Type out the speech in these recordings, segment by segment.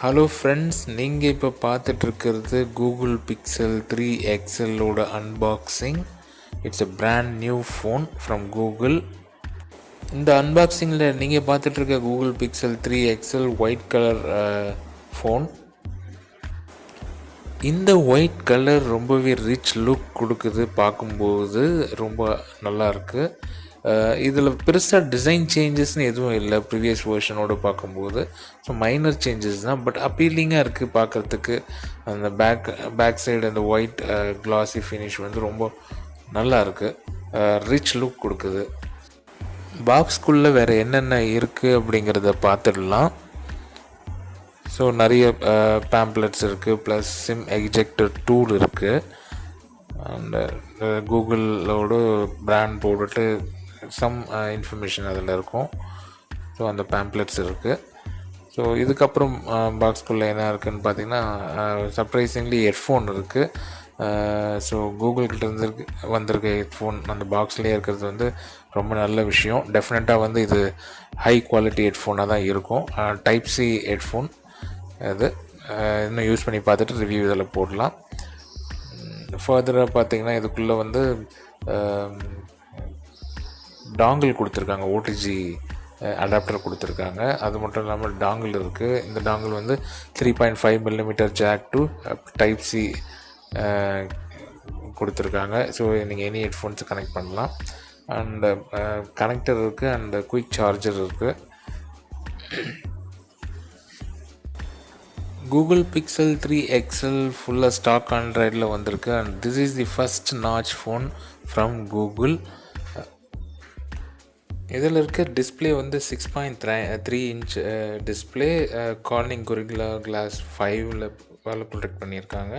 Hello friends, நீங்கள் இப்போ பார்த்துட்ருக்கிறது கூகுள் பிக்சல் 3 எக்ஸலோட அன்பாக்சிங். It's a brand new phone from Google. இந்த அன்பாக்சிங்கில் நீங்கள் பார்த்துட்ருக்க Google Pixel 3 XL white colour phone. இந்த ஒயிட் கலர் ரொம்பவே ரிச் லுக் கொடுக்குது, பார்க்கும்போது ரொம்ப நல்லாயிருக்கு. இதில் பெருசாக டிசைன் சேஞ்சஸ்னு எதுவும் இல்லை ப்ரீவியஸ் வேர்ஷனோடு பார்க்கும்போது. ஸோ மைனர் சேஞ்சஸ் தான், பட் அப்பீலிங்காக இருக்குது பார்க்குறதுக்கு. அந்த பேக் சைடு அந்த ஒயிட் கிளாஸி ஃபினிஷ் வந்து ரொம்ப நல்லா இருக்குது, ரிச் லுக் கொடுக்குது. பாக்ஸ்குள்ளே வேறு என்னென்ன இருக்குது அப்படிங்கிறத பார்த்துடலாம். ஸோ நிறைய பேம்ப்ளெட்ஸ் இருக்குது, ப்ளஸ் சிம் எஜெக்டர் டூல் இருக்குது, அண்ட் கூகுளோட பிராண்ட் போட்டுட்டு சம் இன்ஃபர்மேஷன் அதில் இருக்கும். ஸோ அந்த பேம்ப்ளெட்ஸ் இருக்குது. ஸோ இதுக்கப்புறம் பாக்ஸ்குள்ளே என்ன இருக்குதுன்னு பார்த்தீங்கன்னா, சர்ப்ரைசிங்லி ஹெட்ஃபோன் இருக்குது. ஸோ கூகுள்கிட்ட இருந்து வந்திருக்க ஹெட்ஃபோன் அந்த பாக்ஸ்லேயே இருக்கிறது வந்து ரொம்ப நல்ல விஷயம். டெஃபினட்டாக வந்து இது ஹை குவாலிட்டி ஹெட்ஃபோனாக தான் இருக்கும். டைப் சி ஹெட்ஃபோன் அது. இன்னும் யூஸ் பண்ணி பார்த்துட்டு ரிவ்யூ இதில் போடலாம். ஃபர்தராக பார்த்தீங்கன்னா இதுக்குள்ளே வந்து டாங்கிள் கொடுத்துருக்காங்க, ஓடிஜி அடாப்டர் கொடுத்துருக்காங்க. அது மட்டும் இல்லாமல் டாங்கிள் இருக்குது. இந்த டாங்கிள் வந்து 3.5 mm jack to type C கொடுத்துருக்காங்க. ஸோ நீங்கள் எனி ஹெட்ஃபோன்ஸை கனெக்ட் பண்ணலாம். அண்ட் கனெக்டர் இருக்குது, அண்ட் குயிக் சார்ஜர் இருக்குது. கூகுள் பிக்சல் 3 எக்ஸல் ஃபுல்லாக ஸ்டாக் ஆண்ட்ராய்டில் வந்திருக்கு. And this is the first notch phone from Google. இதில் இருக்க டிஸ்பிளே வந்து 6.3 inch display. Corning Gorilla glass 5ல் ப்ரொடெக்ட் பண்ணியிருக்காங்க.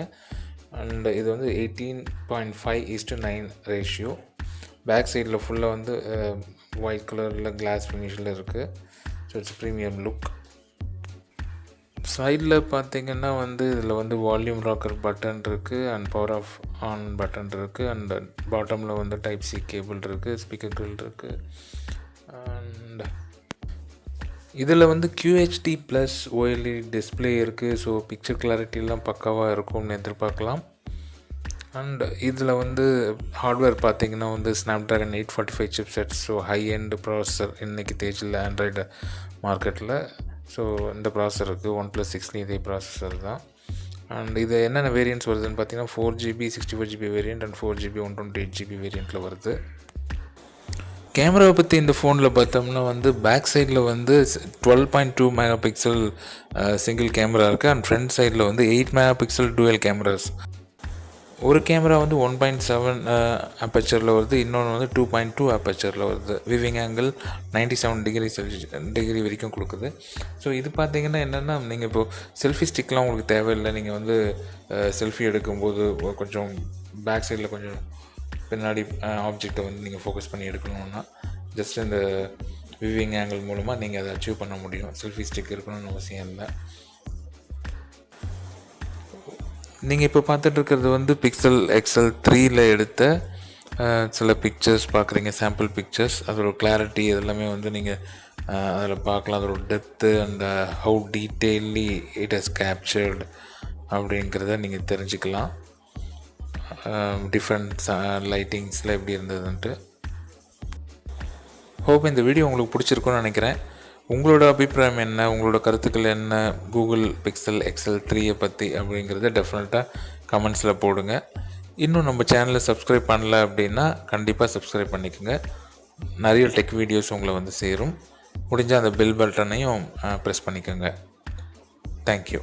அண்ட் இது வந்து 18.5:9 ரேஷியோ. பேக் சைடில் ஃபுல்லாக வந்து ஒயிட் கலரில் கிளாஸ் ஃபினிஷில் இருக்குது. So it's premium look. சைடில் பார்த்திங்கன்னா வந்து இதில் வந்து வால்யூம் ராக்கர் பட்டன் இருக்குது, and power off on button இருக்குது, அண்ட் பாட்டமில் வந்து டைப் சி கேபிள் இருக்குது, ஸ்பீக்கர் கிரில் இருக்குது. அண்ட் இதில் வந்து QHD ப்ளஸ் OLED டிஸ்பிளே இருக்குது. ஸோ பிக்சர் கிளாரிட்டிலாம் பக்காவாக இருக்கும்னு எதிர்பார்க்கலாம். அண்ட் இதில் வந்து ஹார்ட்வேர் பார்த்திங்கன்னா வந்து Snapdragon 845 chipset. So high end processor இன்றைக்கி தேஜில் ஆண்ட்ராய்டு மார்க்கெட்டில். ஸோ இந்த ப்ராசஸர் இருக்குது. OnePlus 6லேயும் இதே ப்ராசஸர் தான். அண்ட் இது என்னென்ன வேரியன்ட்ஸ் வருதுன்னு பார்த்தீங்கன்னா 4GB 64GB variant and 4GB 128GB வேரியண்ட்டில் வருது. கேமராவை பற்றி இந்த ஃபோனில் பார்த்தோம்னா வந்து பேக் சைடில் வந்து 12.2 MP சிங்கிள் கேமரா இருக்குது. அண்ட் ஃப்ரண்ட் சைடில் வந்து 8 MP டூயல் கேமராஸ். ஒரு கேமரா வந்து 1.7 அப்பேச்சரில் வருது, இன்னொன்று வந்து 2.2 அப்பேச்சரில் வருது. விவிங் ஆங்கிள் 97 டிகிரி வரைக்கும் கொடுக்குது. ஸோ இது பார்த்திங்கன்னா என்னென்னா, நீங்கள் இப்போது செல்ஃபி ஸ்டிக்லாம் உங்களுக்கு தேவையில்லை. நீங்கள் வந்து செல்ஃபி எடுக்கும்போது கொஞ்சம் பேக் சைடில் கொஞ்சம் பின்னாடி ஆப்ஜெக்டை வந்து நீங்கள் ஃபோக்கஸ் பண்ணி எடுக்கணுன்னா ஜஸ்ட் இந்த விவிங் ஆங்கிள் மூலமாக நீங்கள் அதை அச்சீவ் பண்ண முடியும். செல்ஃபி ஸ்டிக் இருக்கணும்னு அவசியம் இல்லை. நீங்கள் இப்போ பார்த்துட்ருக்கிறது வந்து பிக்சல் எக்ஸல் 3ல் எடுத்த சில பிக்சர்ஸ் பார்க்குறீங்க, சாம்பிள் பிக்சர்ஸ். அதோட கிளாரிட்டி இதெல்லாமே வந்து நீங்கள் அதில் பார்க்கலாம். அதோட depth and how detailly it has captured அப்படிங்கிறத நீங்கள் தெரிஞ்சுக்கலாம். டிஃப்ரெண்ட் லைட்டிங்ஸில் எப்படி இருந்ததுன்ட்டு. ஹோப் இந்த வீடியோ உங்களுக்கு பிடிச்சிருக்குன்னு நினைக்கிறேன். உங்களோட அபிப்பிராயம் என்ன, உங்களோட கருத்துக்கள் என்ன கூகுள் பிக்சல் எக்ஸல் 3 பற்றி அப்படிங்கிறத டெஃபினட்டாக கமெண்ட்ஸில் போடுங்க. இன்னும் நம்ம சேனலை சப்ஸ்கிரைப் பண்ணல அப்படின்னா கண்டிப்பாக சப்ஸ்கிரைப் பண்ணிக்கோங்க. நிறைய டெக் வீடியோஸ் உங்களை வந்து சேரும். முடிஞ்சால் அந்த பெல் பட்டனையும் ப்ரெஸ் பண்ணிக்கோங்க. தேங்க்யூ.